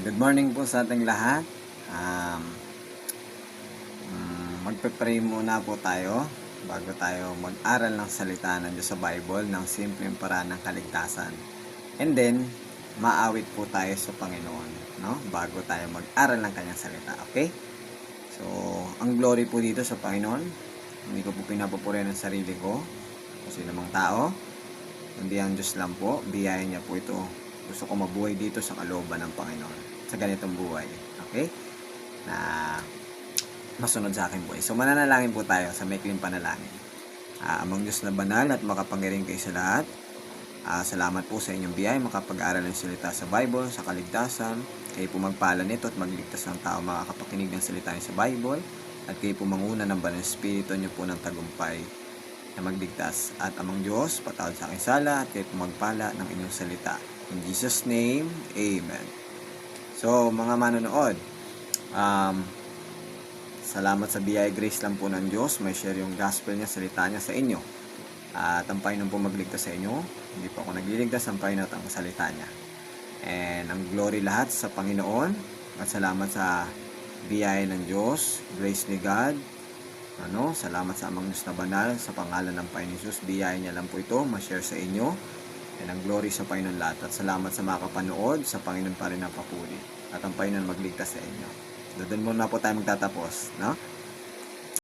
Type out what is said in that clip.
Good morning po sa ating lahat. Magpe-pray muna po tayo bago tayo mag-aral ng salita ng Diyos sa Bible ng simpleng paraan ng kaligtasan. And then, maawit po tayo sa Panginoon, no? Bago tayo mag-aral ng kanyang salita, okay? So, ang glory po dito sa Panginoon, hindi ko po pinapupuri ng sarili ko, kasi namang tao, hindi ang Diyos lang po, biyaya niya po ito. Gusto ko mabuhay dito sa kalooban ng Panginoon, sa ganitong buhay, okay? Na masunod sa akin buhay. So, mananalangin po tayo sa maikling panalangin. Amang Diyos na banal at makapangyarihan kayo sa lahat, salamat po sa inyong biyaya makapag-aral ng salita sa Bible, sa kaligtasan. Kayo po magpala nito at magligtas ng tao makakapakinig ng salita sa Bible, at kayo po manguna ng banal Espiritu niyo po ng tagumpay na magligtas. At Amang Diyos, patawad sa aking sala at kayo po magpala ng inyong salita. In Jesus' name, Amen. So, mga manonood, salamat sa biyaya grace lang po ng Diyos. May share yung gospel niya, salita niya sa inyo. At ang Panginoon po magligtas sa inyo. Hindi po ako nagliligtas, ang Panginoon at ang salita niya. And ang glory lahat sa Panginoon. At salamat sa biyaya ng Diyos, grace ni God. Salamat sa Amang Diyos na banal, sa pangalan ng Panginoon Jesus. Biyaya niya lang po ito, ma-share sa inyo. And ang glory sa Panginoon lahat. At salamat sa mga kapanood, sa Panginoon pa rin ang papuri. At ang Panginoon magligtas sa inyo. Doon muna po tayo magtatapos, no?